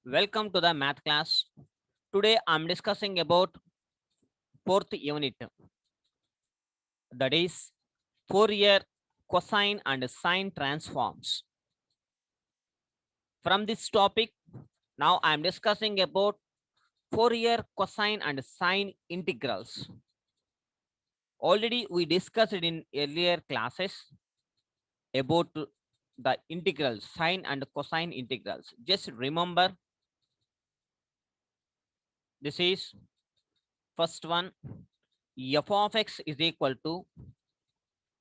Welcome to the math class. Today I'm discussing about fourth unit, that is Fourier cosine and sine transforms. From this topic, now I'm discussing about Fourier cosine and sine integrals. Already we discussed in earlier classes about the integrals, sine and cosine integrals. Just remember, this is first one. F of x is equal to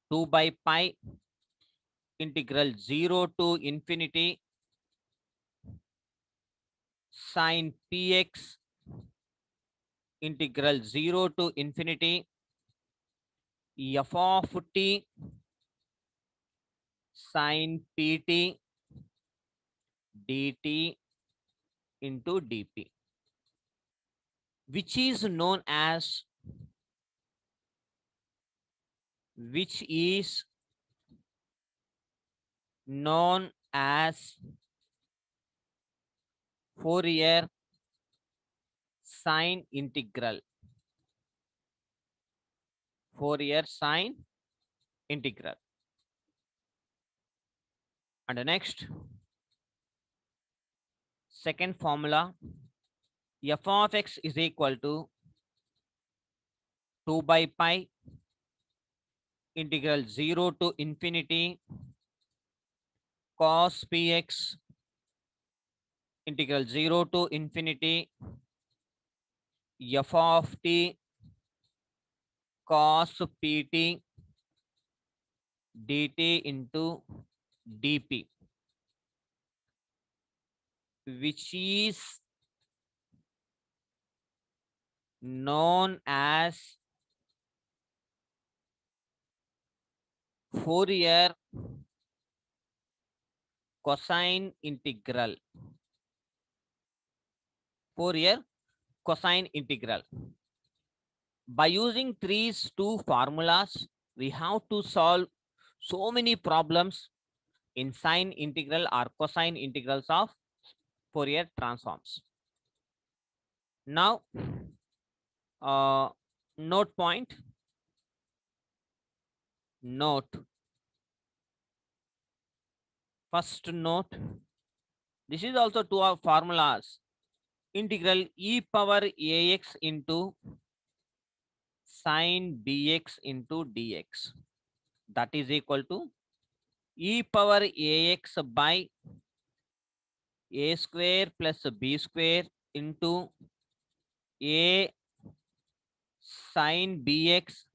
2 by pi integral 0 to infinity sine px integral 0 to infinity f of t sine pt dt into dp, which is known as which is known as Fourier sine integral. Fourier sine integral. And the next, second formula, f of x is equal to 2 by pi integral 0 to infinity cos px integral 0 to infinity f of t cos pt dt into dp, which is known as Fourier cosine integral. Fourier cosine integral. By using these two formulas, we have to solve so many problems in sine integral or cosine integrals of Fourier transforms. Now, note point, note, first note, this is also two of formulas, integral e power ax into sine bx into dx, that is equal to e power ax by a square plus b square into a sine bx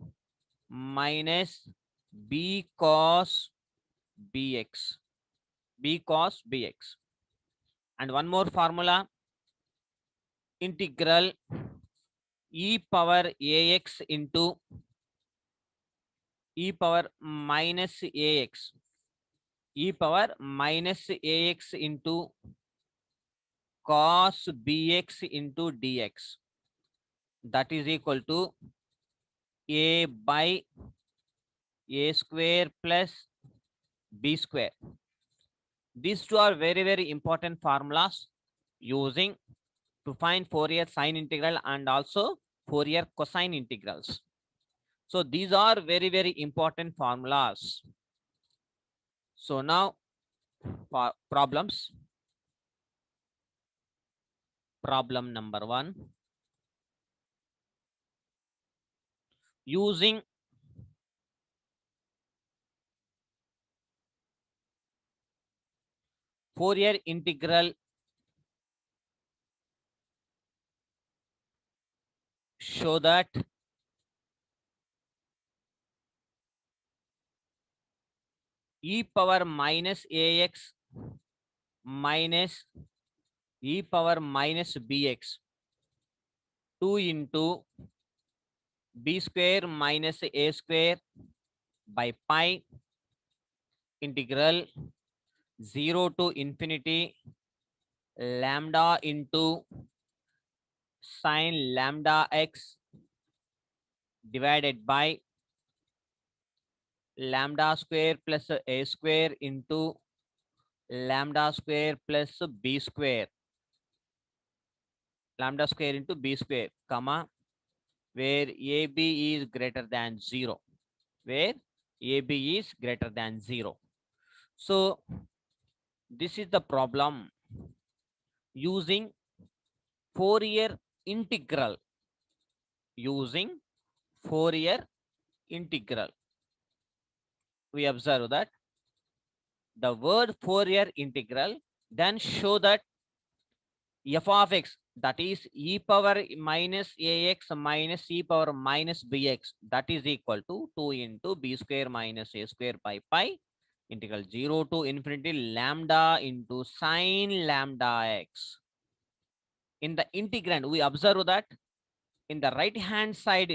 minus b cos bx, b cos bx. And one more formula, integral e power ax into e power minus ax, e power minus ax into cos bx into dx, that is equal to a by a square plus b square. These two are very, very important formulas using to find Fourier sine integral and also Fourier cosine integrals. So these are very, very important formulas. So now for problems. Problem number 1. Using Fourier integral show that e power minus ax minus e power minus bx 2 into b square minus a square by pi integral 0 to infinity lambda into sine lambda x divided by lambda square plus a square into lambda square plus b square lambda square into b square, comma, where AB is greater than 0, where AB is greater than 0. So this is the problem using Fourier integral, using Fourier integral. We observe that the word Fourier integral then show that f of x, that is e power minus ax minus e power minus bx, that is equal to 2 into b square minus a square by pi integral 0 to infinity lambda into sine lambda x. In the integrand, we observe that in the right hand side,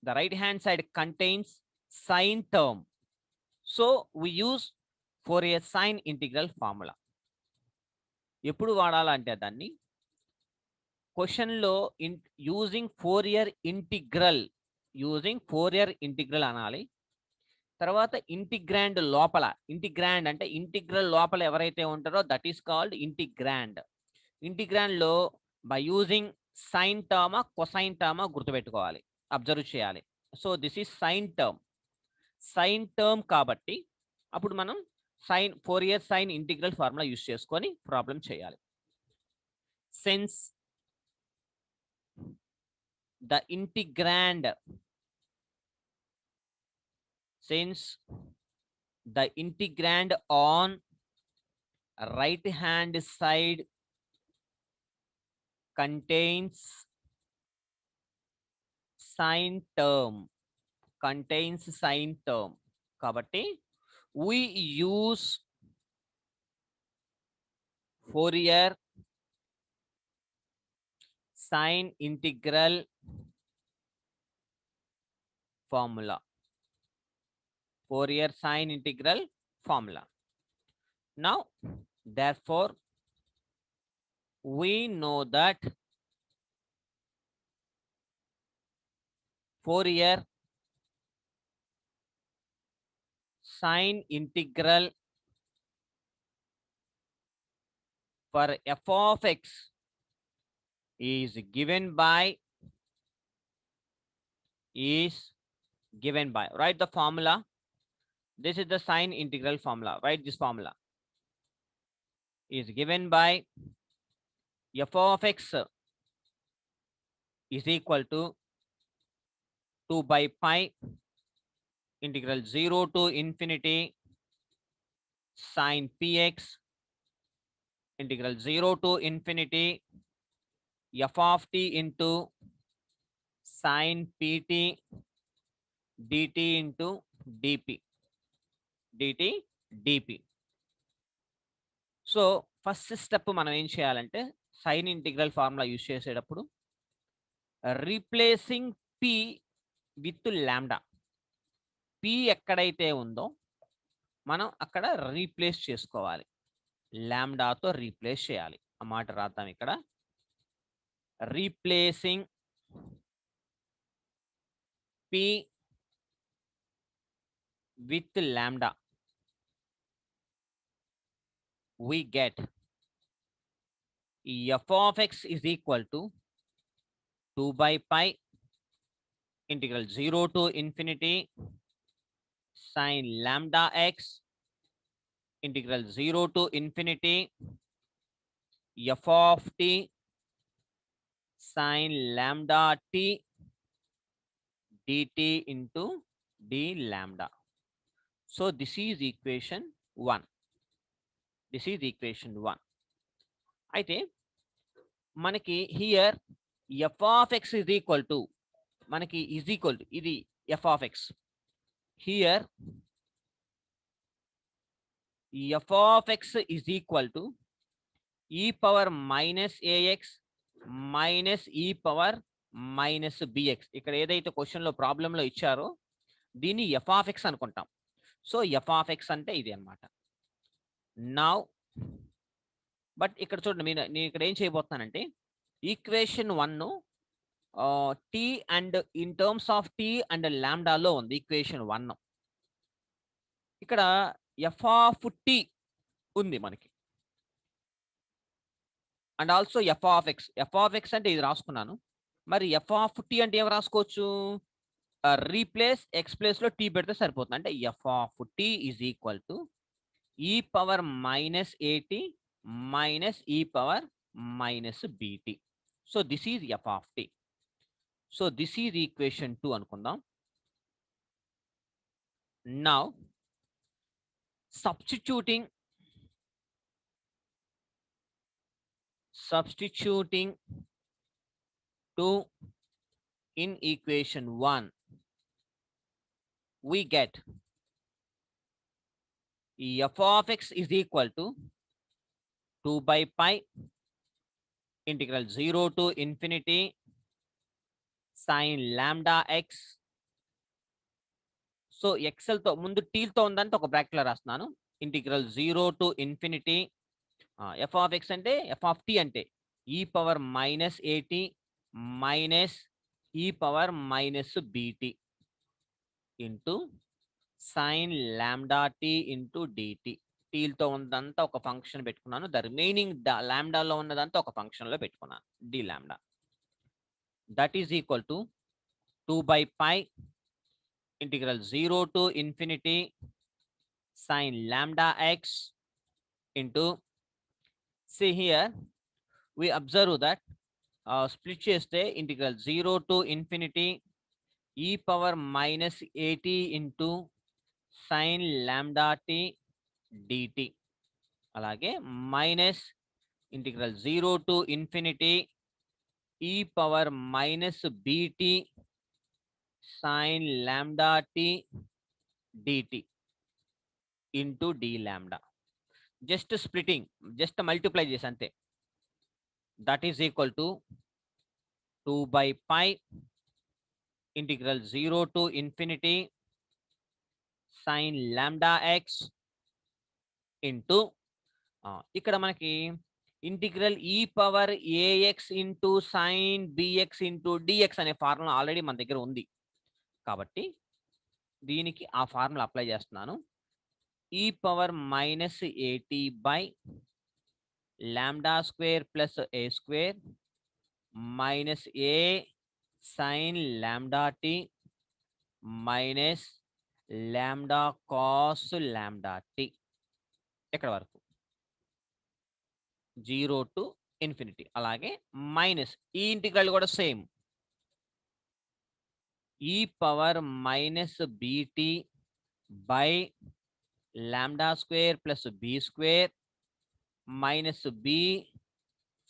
the right hand side contains sine term. So we use Fourier sine integral formula. ఎప్పుడు వాడాలంటే దాన్ని క్వశ్చన్లో using Fourier integral, using Fourier integral అనాలి. తర్వాత integrand లోపల, integrand అంటే integral లోపల ఎవరైతే ఉంటారో దట్ ఈస్ కాల్డ్ ఇంటిగ్రాండ్. ఇంటిగ్రాండ్లో బై యూజింగ్ సైన్ టర్మా కొసైన్ టర్మా గుర్తుపెట్టుకోవాలి, అబ్జర్వ్ చేయాలి. So this is sine term, sine term కాబట్టి అప్పుడు మనం sine Fourier sine integral formula use చేసుకొని ప్రాబ్లం చేయాలి. Since the integrand, since the integrand on right hand side contains sine term, contains sine term, kabatti we use Fourier sine integral formula, Fourier sine integral formula. Now therefore we know that Fourier sine integral for f of x is given by, write the formula. This is the sine integral formula. Write this formula. Is given by f of x is equal to 2 by pi integral 0 to infinity sine px integral 0 to infinity f of t into sine pt dt into dp dp. So first step మనం ఏం చేయాలంటే sign integral formula use చేసేటప్పుడు replacing P with lambda, P ఎక్కడైతే ఉందో మనం అక్కడ replace చేసుకోవాలి, లాంబ్డాతో replace చేయాలి. ఆ మాట రాద్దాం ఇక్కడ. Replacing P with lambda, we get f of x is equal to 2 by pi integral 0 to infinity sine lambda x integral 0 to infinity f of t sine lambda t dt into d lambda. So this is equation 1. This is equation 1. అయితే మనకి here f of x is equal to, మనకి is equal to ఇది f of x. Here f of x is equal to e power minus ax minus e power minus bx. ఇక్కడ ఏదైతే క్వశ్చన్లో ప్రాబ్లంలో ఇచ్చారో దీన్ని f of x అనుకుంటాం. So f of x అంటే ఇది అన్నమాట. నౌ బట్ ఇక్కడ చూడండి, నేను ఇక్కడ ఏం చేయబోతున్నానంటే equation 1 t and in terms of t and లాంబ్డాలో ఉంది ఈక్వేషన్ 1. ఇక్కడ ఎఫ్ ఆఫ్ టీ ఉంది మనకి. And also f of x అంటే ఇది రాసుకున్నాను. మరి ఎఫ్ ఆఫ్ టీ అంటే ఏం రాసుకోవచ్చు? రీప్లేస్ ఎక్స్ ప్లేస్ లో టీ పెడితే సరిపోతుంది. అంటే f of t is equal to e power minus a t minus e power minus b t. So this is f of t. So this is equation 2 అనుకుందాం. Now substituting substituting 2 in equation 1, we get f of x is equal to 2 by pi integral 0 to infinity sin lambda x. So ఎక్సెల్ తో ముందు టీల్ తో ఉందంటే ఒక bracket లో రాస్తున్నాను. Integral 0 to infinity f of x అంటే ఎఫ్ ఆఫ్ టీ అంటే e power minus a t minus e power minus b t into sine lambda t into d t. టీల్తో ఉన్నదంతా ఒక ఫంక్షన్ పెట్టుకున్నాను. ద రిమైనింగ్ లాంబ్డాలో ఉన్నదంతా ఒక ఫంక్షన్ లో పెట్టుకున్నాను, d lambda. That is equal to 2 by pi integral 0 to infinity sin lambda x into, see here we observe that split cheste integral 0 to infinity e power minus at into sin lambda t dt, అలాగే minus integral 0 to infinity e power minus bt sin lambda t dt into d lambda. Just splitting, just multiply చేసి అంతే. That is equal to 2 by pi integral 0 to infinity sin lambda x into ఇక్కడ మనకి integral e power AX into sine b x into d x అనే formula already మన దగ్గర ఉంది కాబట్టి దీనికి ఆ ఫార్ములా అప్లై చేస్తున్నాను. E power minus a t by lambda square plus a square minus a sine lambda t minus lambda cos lambda t. ఎక్కడ వరకు 0 టు ఇన్ఫినిటీ. అలాగే మైనస్ ఈ ఇంటిగ్రల్ కూడా same, e power minus b t by lambda square plus b square minus b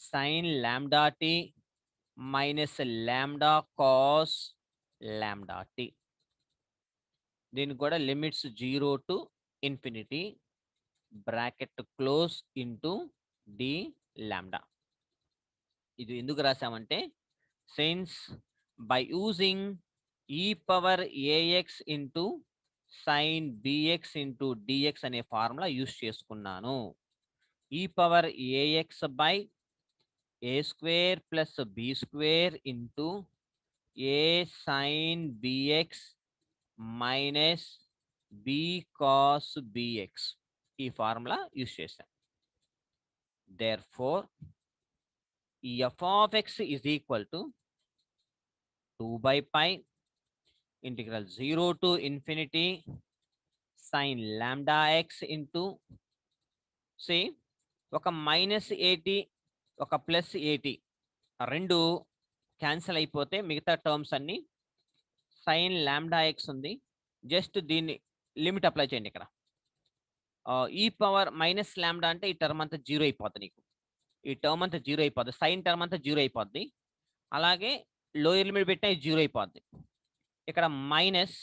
sine lambda t minus lambda cos lambda t. దీనికి కూడా limits 0 to infinity bracket close into d lambda. ఇది ఎందుకు రాసామంటే since by using e power AX into sine b x into d x అనే formula use చేసుకున్నాను. E power a x by a square plus b square into a sine b x minus b cos b x, ఈ formula use చేశాను. Therefore, f of x is equal to 2 by pi integral 0 to infinity sin lambda x into, see ఒక minus ఏటీ ఒక plus ఏటీ రెండు cancel అయిపోతే మిగతా terms అన్ని సైన్ లాంబ్డా ఎక్స్ ఉంది. జస్ట్ దీన్ని లిమిట్ అప్లై చేయండి. ఇక్కడ ఈ పవర్ మైనస్ లాంబ్డా అంటే ఈ టర్మ్ అంతా 0 అయిపోతుంది. నీకు ఈ టర్మ్ అంతా 0 అయిపోద్ది, సైన్ టర్మ్ అంతా 0 అయిపోద్ది. అలాగే లోయర్ లిమిట్ పెట్టినా 0 అయిపోద్ది. ఇక్కడ minus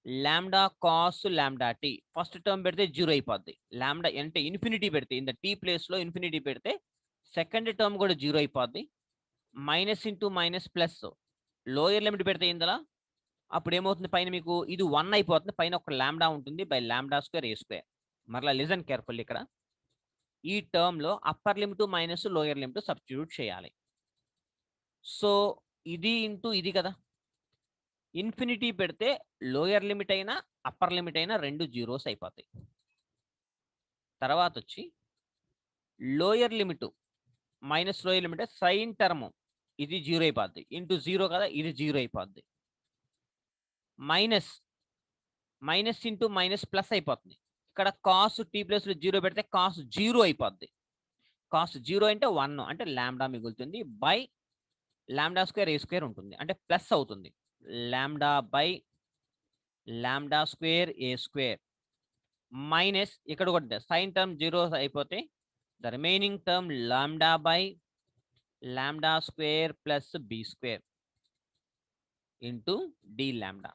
lambda cos lambda t first term పెడితే 0 అయిపోద్ది. లాంబ్డా అంటే ఇన్ఫినిటీ పెడితే ఇన్ ద టీ ప్లేస్ లో ఇన్ఫినిటీ పెడితే సెకండ్ టర్మ్ కూడా 0 అయిపోద్ది. Minus into minus plus lower limit పెడితే ఇందులో అప్పుడు ఏమవుతుంది, పైన మీకు ఇది 1 అయిపోతుంది, పైన ఒక లాంబ్డా ఉంటుంది by lambda square a square. మరలా లిజన్ కేర్ఫుల్, ఇక్కడ ఈ టర్మ్ లో upper limit minus lower limit substitute చేయాలి. సో ఇది ఇంటూ ఇది కదా, ఇన్ఫినిటీ పెడితే లోయర్ లిమిట్ అయినా అప్పర్ లిమిట్ అయినా రెండు జీరోస్ అయిపోతాయి. తర్వాత వచ్చి లోయర్ లిమిట్ మైనస్ లో ఎలిమెంట్ సైన్ టర్మ్ ఇది జీరో అయిపోద్ది, ఇంటూ జీరో కదా ఇది జీరో అయిపోద్ది, minus minus into minus plus అయిపోతుంది. ఇక్కడ కాస్ టీ ప్లస్ జీరో పెడితే కాస్ జీరో అయిపోద్ది. కాస్ జీరో అంటే 1 అంటే లాంబ్డా మిగులుతుంది by lambda square a square ఉంటుంది అంటే ప్లస్ అవుతుంది. Lambda by lambda square a square minus ఇక్కడ కూడా సైన్ టర్మ్ జీరో అయిపోతే the remaining term lambda by lambda square plus b square into d lambda.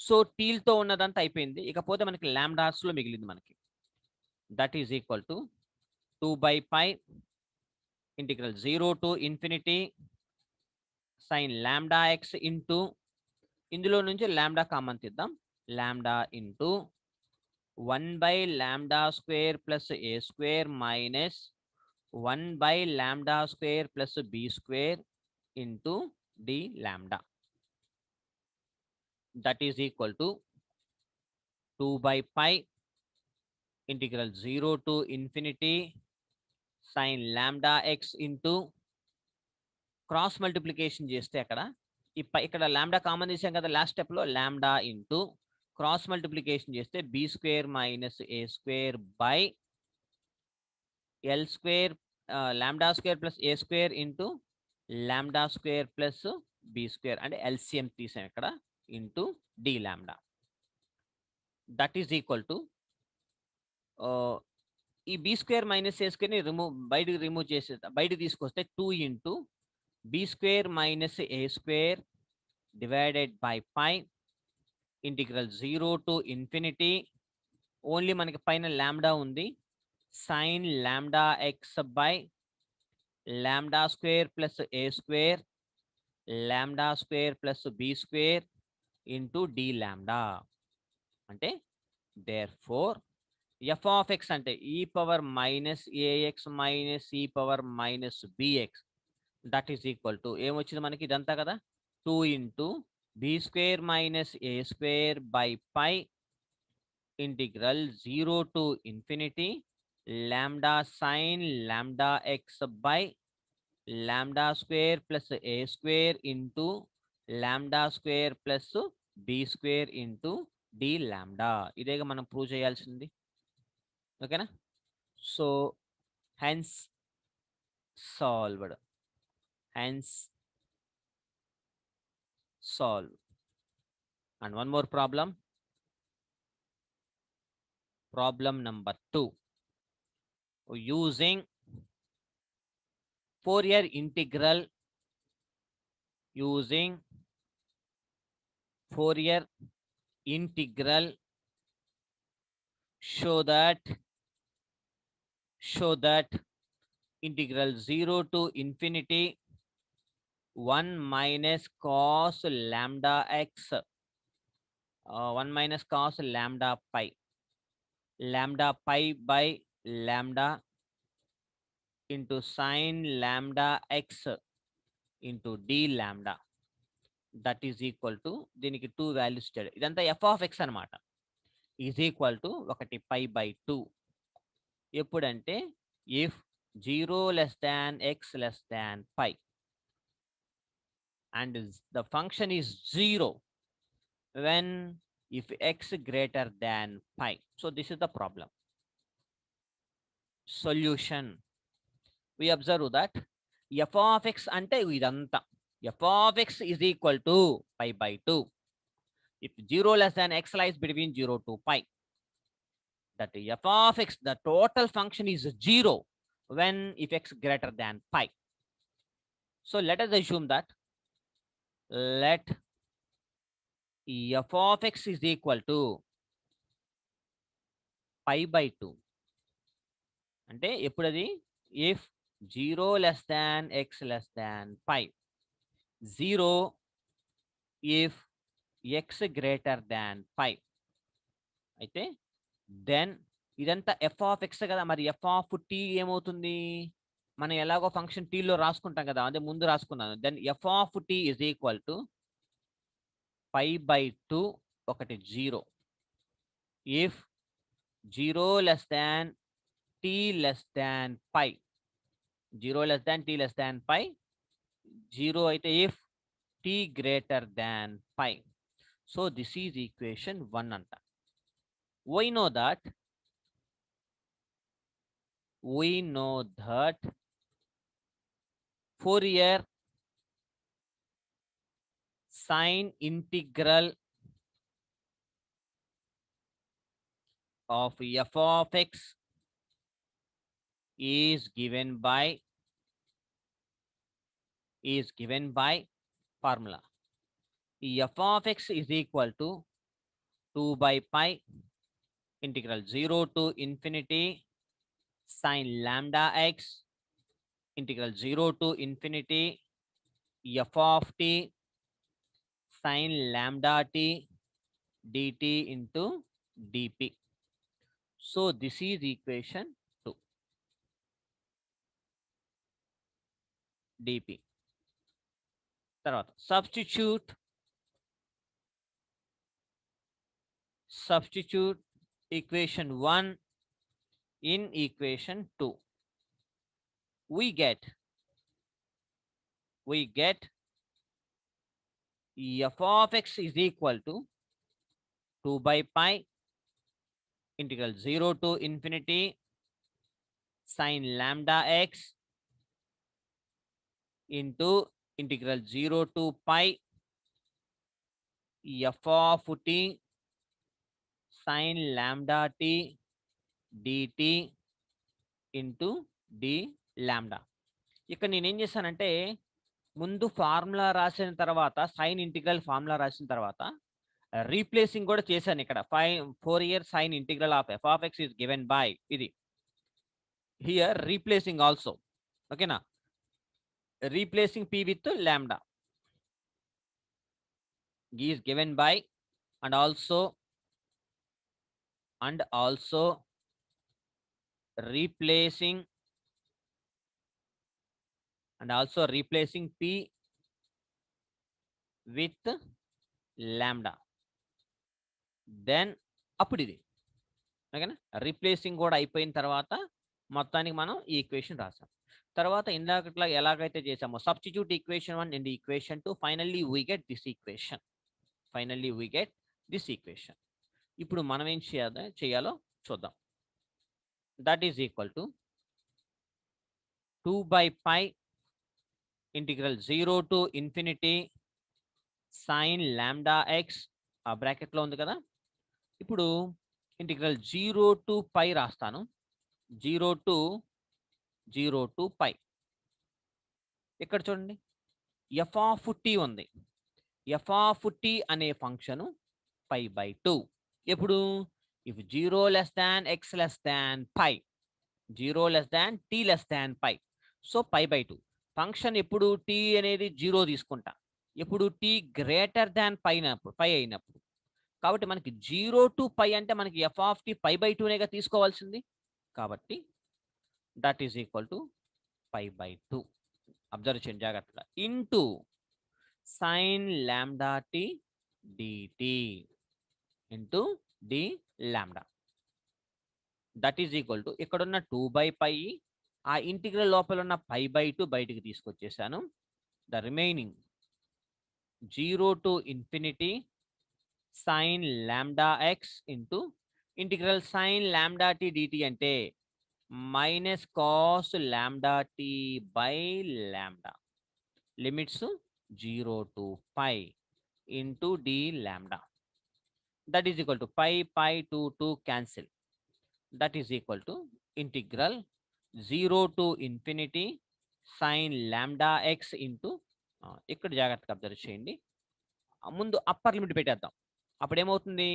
So టీల్తో ఉన్నదంతా అయిపోయింది, ఇకపోతే మనకి లాంబ్డాస్లో మిగిలింది మనకి. That is equal to 2/π integral 0 to infinity sine lambda x into, ఇందులో నుంచి లాంబ్డా కామన్ తీద్దాం, lambda into 1/λ square plus a square minus 1/λ square plus b square into d lambda. That is equal to 2/π integral 0 to infinity sine lambda x into, cross multiplication చేస్తే అక్కడ ఇక్కడ lambda common తీసాం కదా last స్టెప్లో, lambda into cross multiplication చేస్తే b square minus a square by l square lambda square plus a square into lambda square plus b square అంటే LCM తీసాం ఇక్కడ into d lambda. That is equal to ఈ b square minus a స్క్వేర్ని బయటకు remove చేసే బయటకు తీసుకొస్తే 2 into b square minus a square divided by pi integral 0 to infinity, only మనకి పైన లాంబ్డా ఉంది, sine lambda x by lambda square plus a square lambda square plus b square into d lambda. అంటే therefore f of x అంటే e power minus a x minus e power minus b x that is equal to ఏమొచ్చింది మనకి ఇదంతా కదా 2 into b square minus a square by pi integral 0 to infinity lambda sine lambda x by lambda square plus a square into lambda square plus b square into d lambda. ఇదేగా మనం prove చేయాల్సింది, ఓకేనా? So hence solved, hence solve. And one more problem, problem number 2, using Fourier integral, using Fourier integral show that integral 0 to infinity 1 minus cos lambda x 1 minus cos lambda pi by lambda into sin lambda x into d lambda that is equal to, దీనికి 2 values ఇచ్చాడు, ఇదంతా F of X అనమాట, is equal to 1 π/2 ఎప్పుడంటే if 0 less than x less than pi and the function is 0 when if x greater than pi. So this is the problem. Solution, we observe that f of x ante idanta f of x is equal to π/2 if 0 less than x lies between 0 to pi, that f of x the total function is 0 when if x greater than pi. So let us assume that let f of x is equal to π/2 అంటే ఎప్పుడు అది if 0 less than x less than pi, 0 if x greater than pi అయితే then ఇదంతా F of X కదా, మరి f of t ఏమవుతుంది, మనం ఎలాగో ఫంక్షన్ టీలో రాసుకుంటాం కదా, అదే ముందు రాసుకున్నాను. Then f of t is equal to π/2 ఒకటి 0 if 0 less than t less than pi 0 less than t less than pi, 0 అయితే if t greater than pi. So this is equation 1 అంట. We know that Fourier sine integral of f of x is given by formula. F of x is equal to 2 by pi integral 0 to infinity sine lambda x integral 0 to infinity f of t sine lambda t dt into dp. So this is equation 2. dp. తర్వాత substitute equation 1 in equation 2. We get f of x is equal to 2 by pi integral 0 to infinity sine lambda x into integral 0 to pi f of t sine lambda t dt into d lambda. ఇక్కడ నేనేం చేశానంటే ముందు formula రాసిన తర్వాత sign integral formula రాసిన తర్వాత replacing కూడా చేశాను. ఇక్కడ 4 sine integral of f of x is given by ఇది హియర్ రీప్లేసింగ్ ఆల్సో. ఓకేనా, replacing p with lambda is given by and also replacing p with lambda. Then అప్పుడు ఇది ఓకేనా, రీప్లేసింగ్ కూడా అయిపోయిన తర్వాత మొత్తానికి మనం ఈ ఈక్వేషన్ రాసాం. తర్వాత ఇందాకట్లా ఎలాగైతే చేసామో substitute equation 1 and equation 2, finally we get this equation. ఇప్పుడు మనం ఏం చేయాలో చూద్దాం. That is equal to 2 by pi integral 0 to infinity sine lambda x ఆ బ్రాకెట్లో ఉంది కదా. ఇప్పుడు ఇంటిగ్రల్ 0 టు పై రాస్తాను. 0 టు పై. ఇక్కడ చూడండి ఎఫ్ ఆఫ్ టీ ఉంది. ఎఫ్ ఆఫ్ టీ అనే ఫంక్షన్ పై బై 2. ఎప్పుడు if 0 less than x less than pi, 0 less than t less than pi. So pi by 2 function ఎప్పుడు టీ అనేది 0 తీసుకుంటా, ఎప్పుడు టీ గ్రేటర్ దాన్ పై అయినప్పుడు. కాబట్టి మనకి 0 టు పై అంటే మనకి f of t pi by 2నేగా తీసుకోవాల్సింది. కాబట్టి that is equal to pi by 2. Observe చేయండి జాగ్రత్తగా. Into sine lambda t dt into d lambda. That is equal to ఇక్కడున్న 2 by పై, ఆ ఇంటిగ్రల్ లోపల ఉన్న పై బై 2 బయటికి తీసుకొచ్చేసాను. The remaining 0 to infinity sine lambda x into integral sine lambda t dt అంటే minus cos lambda t by lambda. Limits 0 to pi into d lambda. That is equal to pi 2 cancel. That is equal to integral 0 to infinity sine lambda x into ఇక్కడ జాగ్రత్తగా observe చేయండి. ముందు upper limit పెట్టేద్దాం. అప్పుడు ఏమవుతుంది,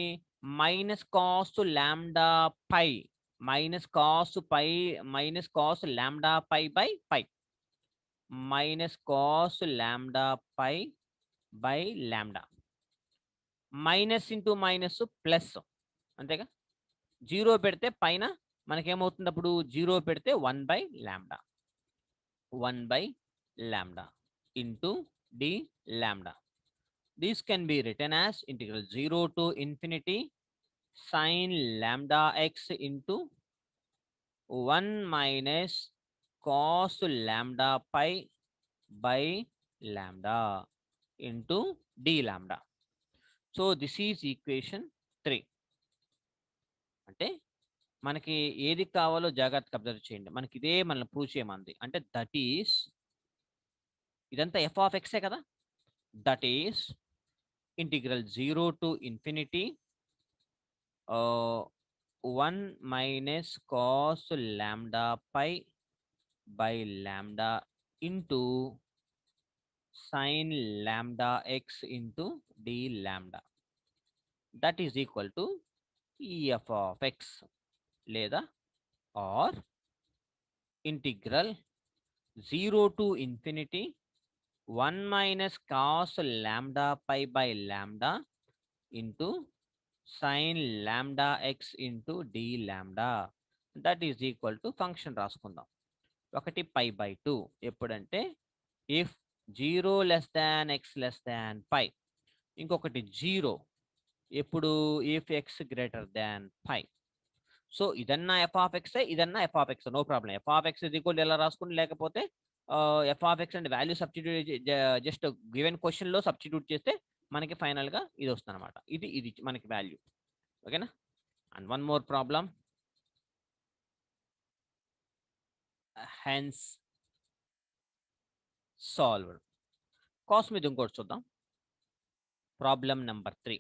minus cos lambda pi minus cos lambda pi by pi minus cos lambda pi by lambda. Minus into minus plus, అంతేగా. 0 పెడితే పైన మనకేమవుతుంది, అప్పుడు 0 పెడితే 1 by lambda into d lambda. This can be written as integral 0 to infinity sine lambda x into 1 minus cos lambda pi by lambda into d lambda. So this is equation 3. అంటే మనకి ఏది కావాలో జాగ్రత్తగా అబ్జర్వ్ చేయండి. మనకి ఇదే మనల్ని prove చేయమంది. అంటే దట్ ఈస్ ఇదంతా f ఆఫ్ x కదా. That is integral 0 to infinity 1 minus cos lambda pi by lambda into sin lambda x into d lambda. That is equal to f of x లేదా or integral 0 to infinity 1 minus cos lambda pi by lambda into sin lambda x into d lambda. That is equal to function రాసుకుందాం. ఒకటి pi by 2 ఎప్పుడంటే if 0 less than x less than pi. ఇంకొకటి 0 ఎప్పుడు if x greater than pi. So ఇదన్నా f of x ఇదన్నా f of x, no problem. f of x equal ఎలా రాసుకుని, లేకపోతే f of x and value substitute just given question లో substitute చేస్తే మనకి ఫైనల్ గా ఇది వస్తుంది అనమాట. ఇది మనకి వాల్యూ. ఓకేనా. And one more problem. Hence solved. Cos మీద ఇంకోటి చూద్దాం. Problem number 3.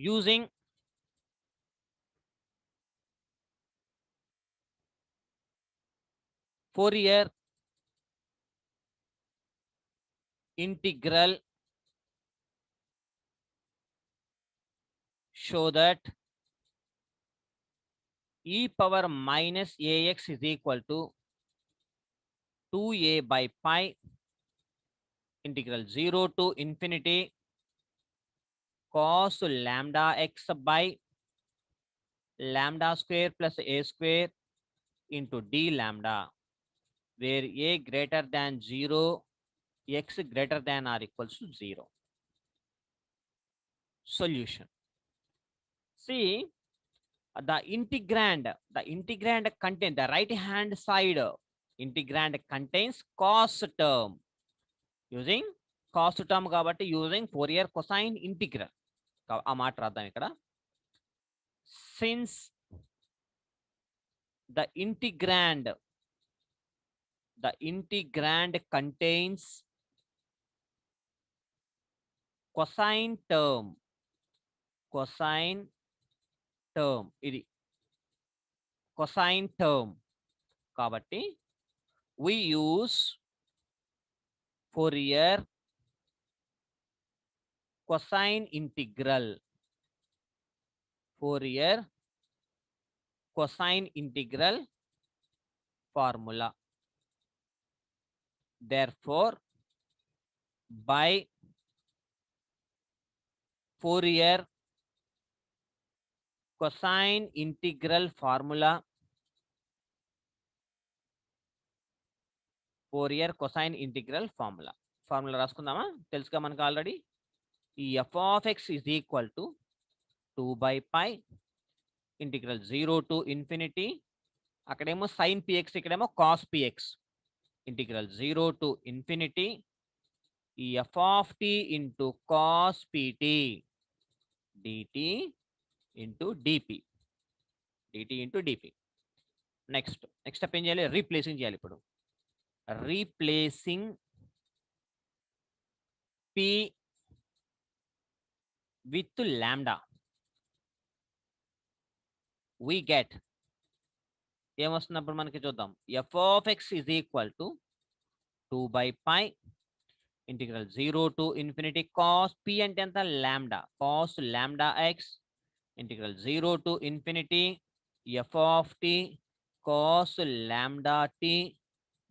using Fourier integral show that e power minus ax is equal to 2a by pi integral 0 to infinity cos lambda x by lambda square plus a square into d lambda, where a greater than 0, x greater than or equals to 0. Solution. See, the integrand contains the right hand side. Integrand contains cos term. Using cos term కాబట్టి using Fourier cosine integral. ఆ మాట రాద్దాం ఇక్కడ. Since the integrand contains cosine term, ఇది cosine term కాబట్టి we use Fourier cosine integral. Fourier cosine integral formula. Therefore, by Fourier cosine integral formula, Fourier cosine integral formula రాసుకుందామా? తెలుసుగా మనకు already. ఈ f of x is equal to 2 by pi integral 0 to infinity, అక్కడేమో sin px, ఇక్కడేమో cos px, integral 0 to infinity ఈ f of t into cos pt dt into dp. Next step ఏం చేయాలి? Replacing చేయాలి. ఇప్పుడు replacing p with lambda, we get ఏమొస్తున్నప్పుడు మనకి చూద్దాం. f of x is equal to 2 by pi integral 0 to infinity cos p అంటే ఎంత? lambda, cos lambda x integral 0 to infinity f of t cos lambda t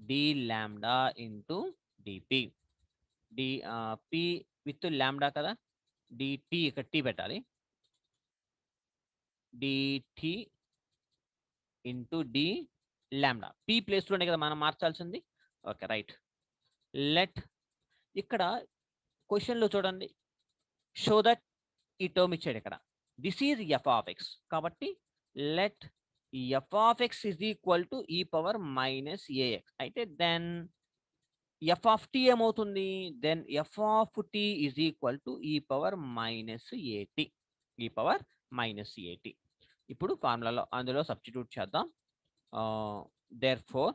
d lambda into dp. p with lambda కదా, dt ఇక్కడ t పెట్టాలి, dt into d lambda. p place లోనే కదా మనం మార్చాల్సింది. Okay, right. Let ఇక్కడ question లో చూడండి, షో దట్ ఈ టర్మ్ ఇచ్చాడు ఇక్కడ. This is f of x. కాబట్టి let f of x is equal to e power minus ax. అయితే దెన్ ఎఫ్ ఆఫ్ టీ ఏమవుతుంది? Then f of t is equal to e power minus at. E power minus ఏటీ. ఇప్పుడు ఫార్ములాలో అందులో substitute చేద్దాం. therefore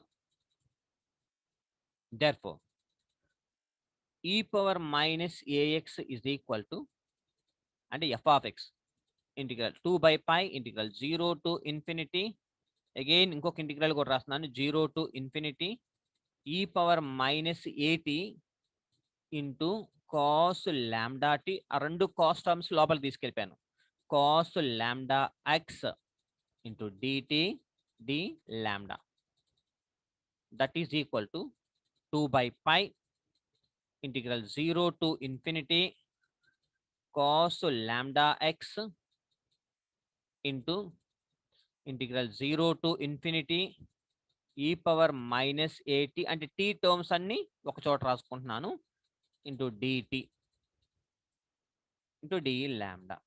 e power minus ax is equal to అంటే f of x integral 2 by pi integral 0 to infinity, again ఇంకొక integral కూడా రాస్తున్నాను, 0 to infinity e power minus at into cos lambda t. ఆ రెండు కాస్ టర్మ్స్ లోపలికి తీసుకెళ్ళిపోయాను. Cos lambda x into dt d lambda, that is equal to 2 by pi integral 0 to infinity cos lambda x into integral 0 to infinity e power minus at, అంటే t terms అన్ని ఒక చోట రాసుకుంటున్నాను, into dt into d lambda.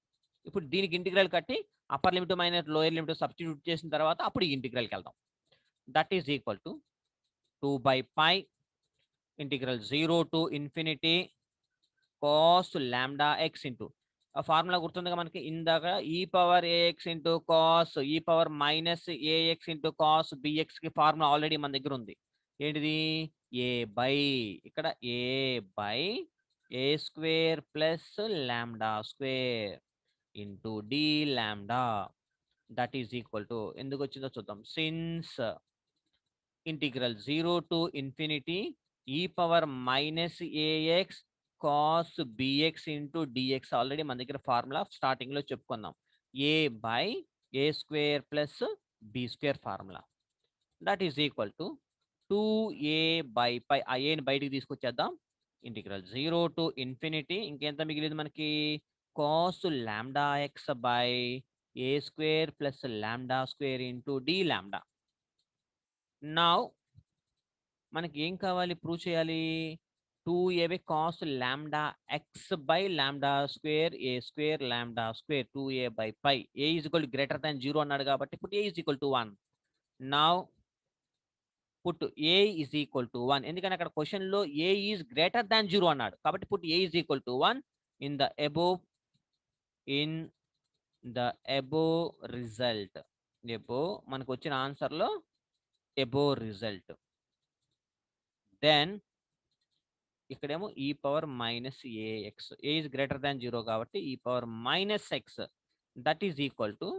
ఇప్పుడు దీనికి integral కట్టి upper limit minus lower limit substitute చేసిన తర్వాత అప్పుడు ఈ ఇంటిగ్రల్కి వెళ్దాం. That is equal to 2 by pi integral 0 to infinity cos lambda x into ఆ ఫార్ములా గుర్తుందిగా మనకి ఇందాక, e power AX into cos e power minus AX into cos bx కి ఫార్ములా ఆల్రెడీ మన దగ్గర ఉంది. ఏంటిది? ఏ బై, ఇక్కడ a by a square plus lambda square into d lambda, that is equal to, ఎందుకు వచ్చిందో చూద్దాం. Since integral 0 to infinity e power minus ax cos bx into dx, already మన దగ్గర ఫార్ములా స్టార్టింగ్ లో చెప్పుకుందాం, a by a square plus b square formula, that is equal to 2a by pi. ఆ ఏని బయటికి తీసుకొచ్చేద్దాం. ఇంటిగ్రల్ 0 to infinity ఇంకెంత మిగిలింది మనకి? Cos lambda x by a square plus lambda square into d lambda. Now మనకి ఏం కావాలి? Prove చేయాలి. 2a cos lambda x by lambda square a square lambda square 2a by pi. A is equal greater than 0 అన్నాడు కాబట్టి put a is equal to 1. Now put a is equal to 1, ఎందుకంటే అక్కడ question లో ఏ is greater than 0 అన్నాడు కాబట్టి put a is equal to 1 in the above result. మనకు వచ్చిన answer లో అబోవ్ రిజల్ట్. దెన్ ఇక్కడేమో e power minus a x, a is greater than 0 కాబట్టి e power minus x, that is equal to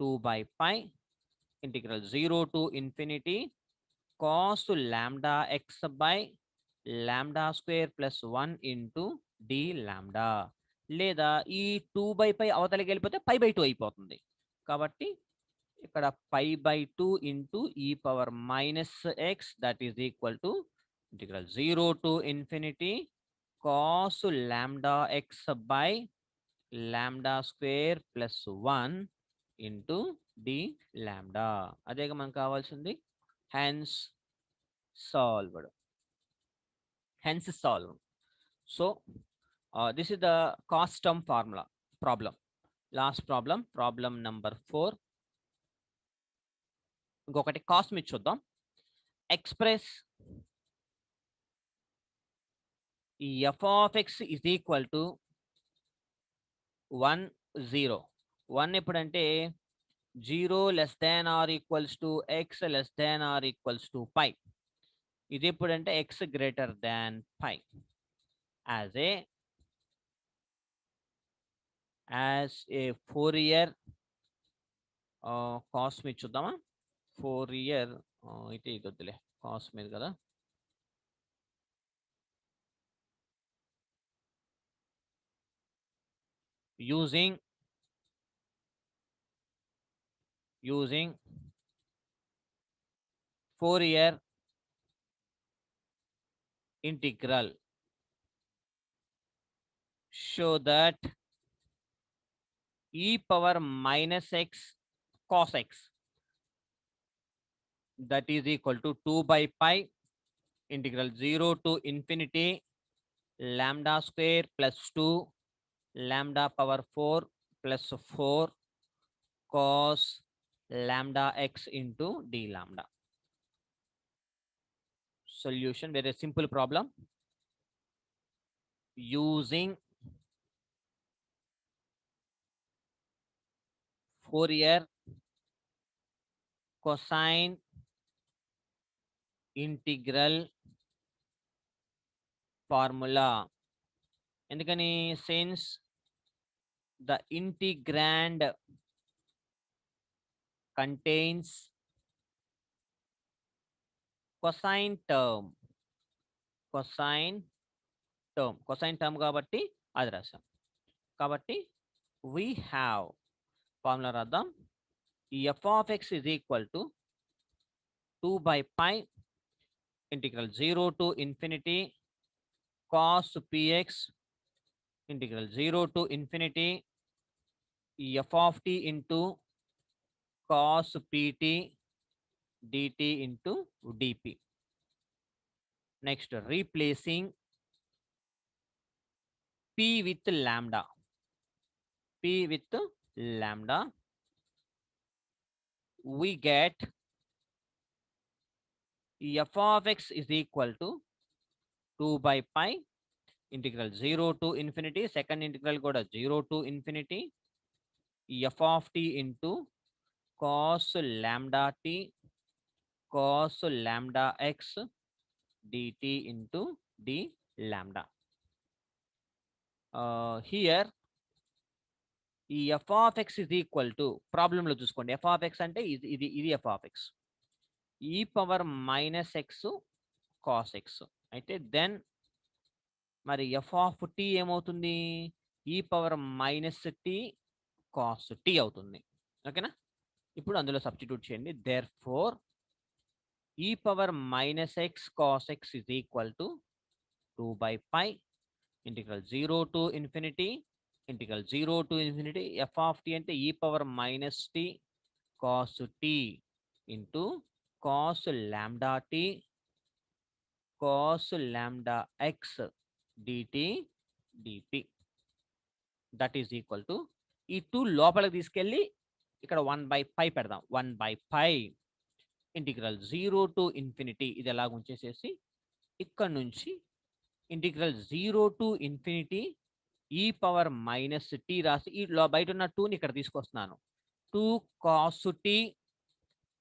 2 by pi integral 0 to infinity cos lambda x by lambda square plus 1 into d lambda. లేదా e 2 by pi అవతలకి వెళ్ళిపోతే పై by 2 అయిపోతుంది. కాబట్టి ఇక్కడ పై by 2 into ఈ power minus x, that is equal to integral 0 to infinity cos lambda x by lambda square plus 1 into d lambda. అదేగా మనకు కావాల్సింది. hence solved. So this is the cost term formula problem. Last problem number 4. ఇంకొకటి cost మీద చూద్దాం. Express f of x is equal to 1 0. 1 ఎప్పుడంటే 0 less than or equals to x less than or equals to pi. ఇది ఎప్పుడంటే x greater than pi. as a Fourier cos మీద చూద్దామా? Fourier అయితే ఇది వద్దులే, కాస్ మీద కదా. using Fourier integral, show that e power minus x cos x, that is equal to 2 by pi integral 0 to infinity lambda square plus 2 lambda power 4 plus 4 cos lambda x into d lambda. Solution, very simple problem. Using Fourier cosine integral formula. ఎందుకని? Since the integrand contains cosine term, cosine term కాబట్టి అది రాసాం. కాబట్టి we have formula రాద్దాం. f of x is equal to 2 by pi integral 0 to infinity cos px integral 0 to infinity f of t into cos pt dt into dp. Next, replacing p with lambda, we get f of x is equal to 2 by pi integral 0 to infinity, second integral కూడా 0 to infinity f of t into cos lambda t cos lambda x dt into d lambda. Here ఈ f of x is equal to, ప్రాబ్లంలో చూసుకోండి, f of x అంటే ఇది f of x e power minus x cos x అయితే then మరి f of t ఏమవుతుంది? E power minus t cos t అవుతుంది. ఓకేనా? ఇప్పుడు అందులో సబ్స్టిట్యూట్ చేయండి. Therefore e power minus x cos x is equal to 2 by pi integral 0 to infinity f of t అంటే e power minus t cos t into cos lambda t cos lambda x dt dp that is equal to ఈ 2 లోపలికి తీసుకెళ్ళి ఇక్కడ 1 by pi పెడదాం. 1 by pi integral 0 to infinity ఇది ఎలాగ ఉంచేసేసి ఇక్కడ నుంచి integral 0 to infinity e power minus tea రాసి ఈ బయట ఉన్న 2ని ఇక్కడ తీసుకొస్తున్నాను. 2 cos t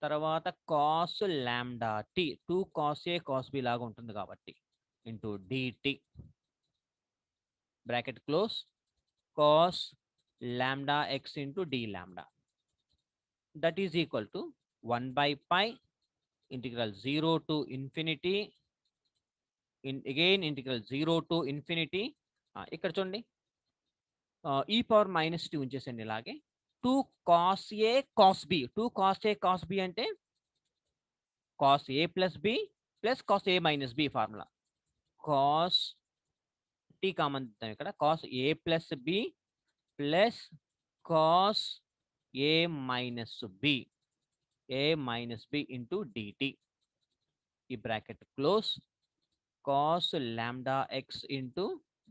తర్వాత cos lambda t 2 cos a cos b లాగా ఉంటుంది కాబట్టి into dt bracket close cos lambda x into d lambda that is equal to 1 by pi integral 0 to infinity again integral 0 to infinity ఇక్కడ చూడండి ఈ power minus tea ఉంచేసండి ఇలాగే 2 cos a cos b 2 cos a cos b అంటే cos a plus b plus cos a minus b formula. cos t common ఇక్కడ cos a plus b plus cos a minus b into dt ఈ bracket close cos lambda x into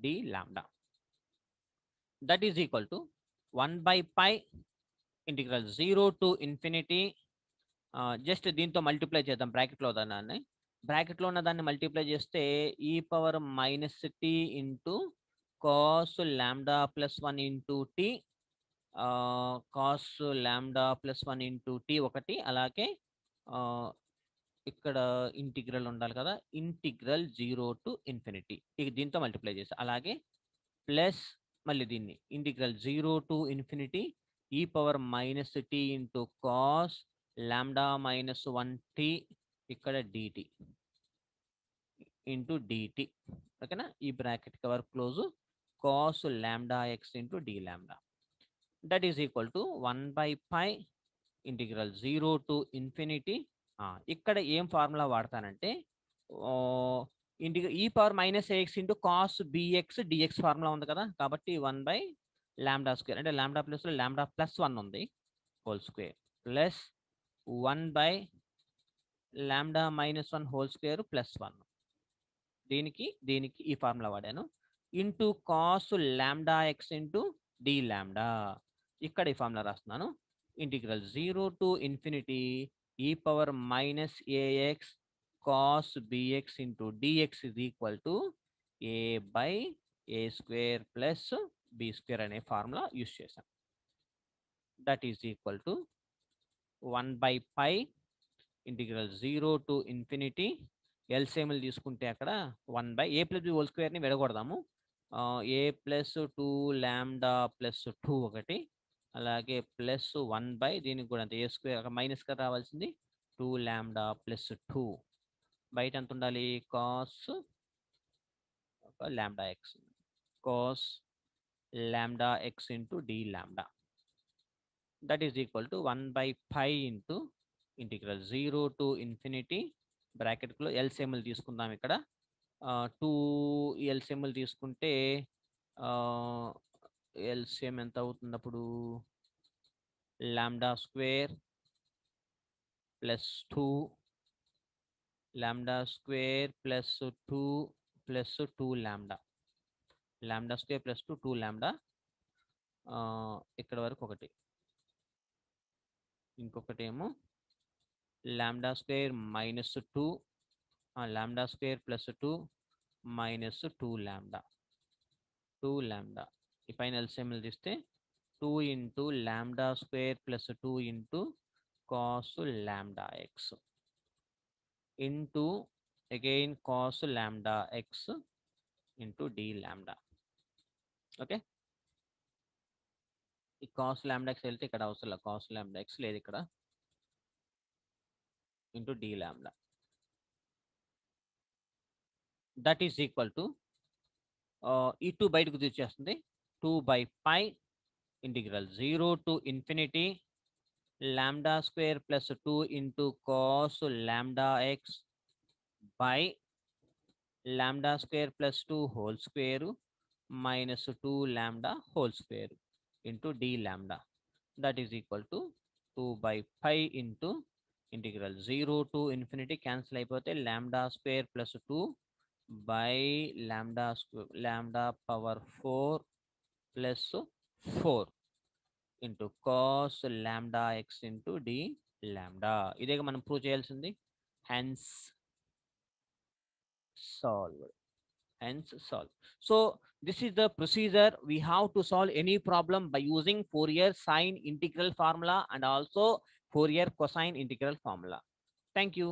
d lambda that is equal to 1 by pi integral 0 to infinity జస్ట్ దీంతో multiply చేద్దాం బ్రాకెట్లో దాన్ని. బ్రాకెట్లో ఉన్న దాన్ని మల్టిప్లై చేస్తే e power minus t into cos lambda plus 1 into t cos lambda plus 1 into t ఒకటి, అలాగే ఇక్కడ ఇంటిగ్రల్ ఉండాలి కదా, ఇంటిగ్రల్ 0 to infinity ఇక దీంతో మల్టిప్లై చేసి అలాగే ప్లస్ మళ్ళీ దీన్ని integral 0 to infinity e power minus t into cos lambda minus 1 t ఇక్కడ డిటి ఇంటూ డిటి. ఓకేనా? ఈ bracket cover close cos lambda x into d lambda that is equal to 1 by pi integral 0 to infinity. ఇక్కడ ఏం formula వాడతానంటే e power minus AX into cos b x d x formula ఉంది కదా, కాబట్టి 1 by lambda square అంటే lambda plus lambda plus 1 ఉంది whole square plus 1 by lambda minus 1 whole square plus 1. దీనికి ఈ ఫార్ములా వాడాను. Into cos lambda x into d lambda. ఇక్కడ ఈ ఫార్ములా రాస్తున్నాను. Integral 0 to infinity e power minus ax cos bx into dx is equal to a by a square plus b square అనే formula use చేశాం. That is equal to 1 by pi integral 0 to infinity ఎల్సిఎంలు తీసుకుంటే అక్కడ 1 by A plus B whole స్క్వేర్ని విడగొడదాము. A plus 2 lambda plus 2 ఒకటి, అలాగే plus 1 by దీనికి కూడా అంతే, ఏ స్క్వేర్ అక్కడ మైనస్గా రావాల్సింది 2 లాంబ్డా ప్లస్ 2. బయట ఎంత ఉండాలి? Cos lambda x, cos lambda x into d lambda. That is equal to 1 by pi into integral 0 to infinity బ్రాకెట్లో ఎల్సిఎంలు తీసుకుందాం. ఇక్కడ 2 ఎల్సిఎంలు తీసుకుంటే ఎల్సిఎం ఎంత అవుతుంది అప్పుడు? Lambda square plus 2 lambda square plus 2 plus 2 lambda, lambda square plus 2 2 lambda. ఇక్కడ వరకు ఒకటి, ఇంకొకటి ఏమో lambda square minus 2 lambda square plus 2 minus 2 lambda, 2 lambda. ఈ పైన ఎల్సిఎంలు తీస్తే 2 into lambda square plus 2 into cos lambda x into again cos lambda x into d lambda. Okay, ఈ కాస్ లాంబ్డా ఎక్స్ వెళ్తే ఇక్కడ అవసరం లేదు, కాస్ లాంబ్డా ఎక్స్ లేదు ఇక్కడ, into d lambda. That is equal to ఈ 2 బయటకు తీసేస్తుంది. 2 by pi integral 0 to infinity lambda square plus 2 into cos lambda x by lambda square plus 2 whole square minus 2 lambda whole square into d lambda. That is equal to 2 by pi into integral 0 to infinity cancel అయిపోతే lambda square plus 2 by lambda power 4 plus 4 into cos lambda x into d lambda. ఇదే మనం prove చేయాల్సింది. Hence solved. Hence solved. So this is the procedure we have to solve any problem by using Fourier sine integral formula and also Fourier cosine integral formula. Thank you.